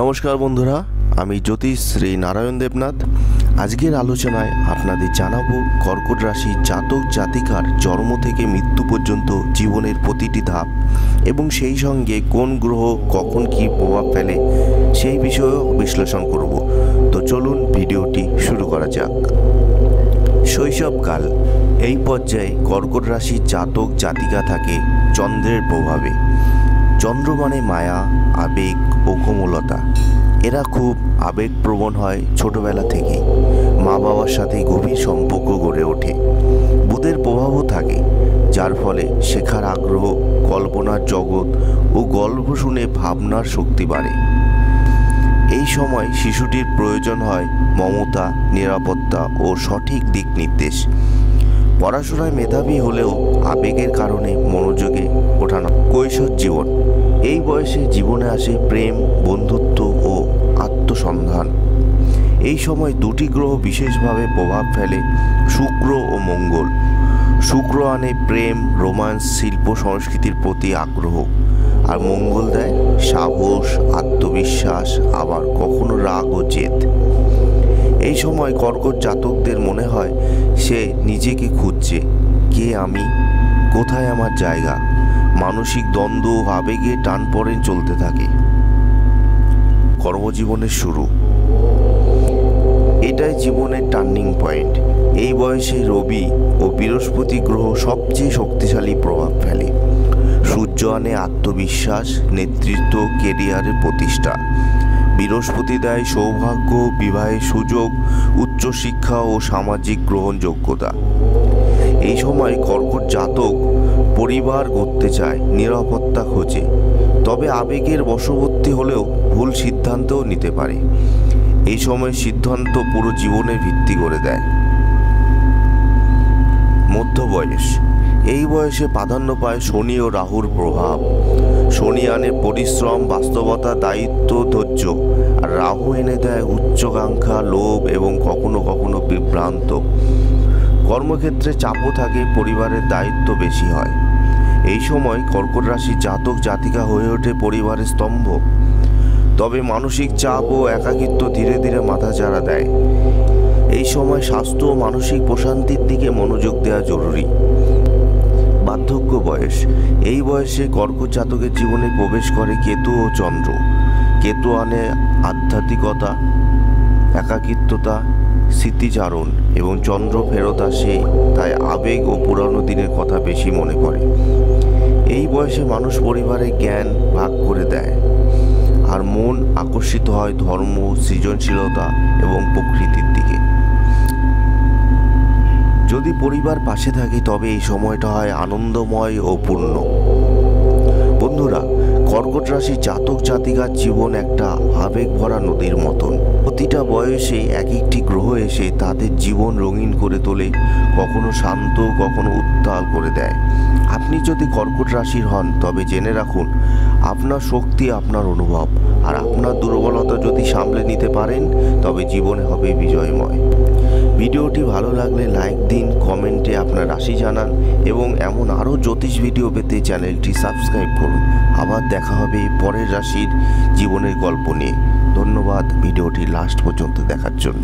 নমস্কার বন্ধুরা, আমি জ্যোতিষ শ্রী নারায়ণ দেবনাথ। আজকের আলোচনায় আপনাদের জানাবো কর্কট রাশি জাতক জাতিকার জন্ম থেকে মৃত্যু পর্যন্ত জীবনের প্রতিটি ধাপ এবং সেই সঙ্গে কোন গ্রহ কখন কী প্রভাব ফেলে সেই বিষয়েও বিশ্লেষণ করব। তো চলুন ভিডিওটি শুরু করা যাক। শৈশবকাল, এই পর্যায়ে কর্কট রাশির জাতক জাতিকা থাকে চন্দ্রের প্রভাবে। চন্দ্র মানে মায়া, আবেগ ও কোমলতা। এরা খুব আবেগপ্রবণ হয় ছোটবেলা থেকেই। মা বাবার সাথে গভীর সম্পর্ক গড়ে ওঠে। বুধের প্রভাবও থাকে, যার ফলে শেখার আগ্রহ, কল্পনার জগৎ ও গল্প শুনে ভাবনার শক্তি বাড়ে। এই সময় শিশুটির প্রয়োজন হয় মমতা, নিরাপত্তা ও সঠিক দিক নির্দেশ। পড়াশোনায় মেধাবী হলেও আবেগের কারণে মনোযোগে ওঠানো। কৈশোর জীবন, এই বয়সে জীবনে আসে প্রেম, বন্ধুত্ব ও আত্মসন্ধান। এই সময় দুটি গ্রহ বিশেষভাবে প্রভাব ফেলে, শুক্র ও মঙ্গল। শুক্র আনে প্রেম, রোমান্স, শিল্প সংস্কৃতির প্রতি আগ্রহ, আর মঙ্গল দেয় সাহস, আত্মবিশ্বাস, আবার কখনো রাগ ও জেদ। এই সময় কর্কট জাতকদের মনে হয় সে নিজেকে খুঁজছে, কে আমি, কোথায় আমার জায়গা। মানসিক দ্বন্দ্ব ও আবেগে টানপোড়েন চলতে থাকে। কর্মজীবনের শুরু, এটাই জীবনের টার্নিং পয়েন্ট। এই বয়সে রবি ও বৃহস্পতি গ্রহ সবচেয়ে শক্তিশালী প্রভাব ফেলে। সূর্য আনে আত্মবিশ্বাস, নেতৃত্ব, কেরিয়ারের প্রতিষ্ঠা। বৃহস্পতি দেয় সৌভাগ্য, বিবাহের সুযোগ, উচ্চশিক্ষা ও সামাজিক গ্রহণযোগ্যতা। এই সময় কর্কট জাতক পরিবার গড়তে চায়, নিরাপত্তা খোঁজে, তবে আবেগের বশবর্তী হলেও ভুল সিদ্ধান্তও নিতে পারে। এই সময় সিদ্ধান্ত পুরো জীবনের ভিত্তি করে দেয়। মধ্য বয়স, এই বয়সে প্রাধান্য পায় শনি ও রাহুর প্রভাব। শনি আনে পরিশ্রম, বাস্তবতা, দায়িত্ব, ধৈর্য, আর রাহু এনে দেয় উচ্চাকাঙ্ক্ষা, লোভ এবং কখনো কখনো বিভ্রান্ত। কর্মক্ষেত্রে চাপও থাকে, পরিবারের দায়িত্ব বেশি হয়। এই সময় কর্কট রাশির জাতক জাতিকা হয়ে ওঠে পরিবারের স্তম্ভ, তবে মানসিক চাপ ও একাকিত্ব ধীরে ধীরে মাথাচাড়া দেয়। এই সময় স্বাস্থ্য ও মানসিক প্রশান্তির দিকে মনোযোগ দেওয়া জরুরি। বার্ধক্য বয়স, এই বয়সে কর্কট জাতকের জীবনে প্রবেশ করে কেতু ও চন্দ্র। কেতু আনে আধ্যাত্মিকতা, একাকিত্বতা, স্মৃতিচারণ, এবং চন্দ্র ফেরত আসে, তাই আবেগ ও পুরানো দিনের কথা বেশি মনে পড়ে। এই বয়সে মানুষ পরিবারের জ্ঞান ভাগ করে দেয়, আর মন আকর্ষিত হয় ধর্ম, সৃজনশীলতা এবং প্রকৃতির দিকে। যদি পরিবার পাশে থাকে তবে এই সময়টা হয় আনন্দময় ও পূর্ণ। বন্ধুরা, কর্কট রাশি জাতক জাতিকার জীবন একটা আবেগ ভরা নদীর মতন। প্রতিটা বয়সে এক একটি গ্রহ এসে তাদের জীবন রঙিন করে তোলে, কখনো শান্ত, কখনো উত্তাল করে দেয়। আপনি যদি কর্কট রাশির হন তবে জেনে রাখুন, আপনার শক্তি আপনার অনুভব, আর আপনার দুর্বলতা যদি সামলে নিতে পারেন তবে জীবনে হবে বিজয়ময়। ভিডিওটি ভালো লাগলে লাইক দিন, কমেন্টে আপনার রাশি জানান, এবং এমন আরও জ্যোতিষ ভিডিও পেতে চ্যানেলটি সাবস্ক্রাইব করুন। আবার দেখা হবে পরের রাশির জীবনের গল্প নিয়ে। ধন্যবাদ ভিডিওটি লাস্ট পর্যন্ত দেখার জন্য।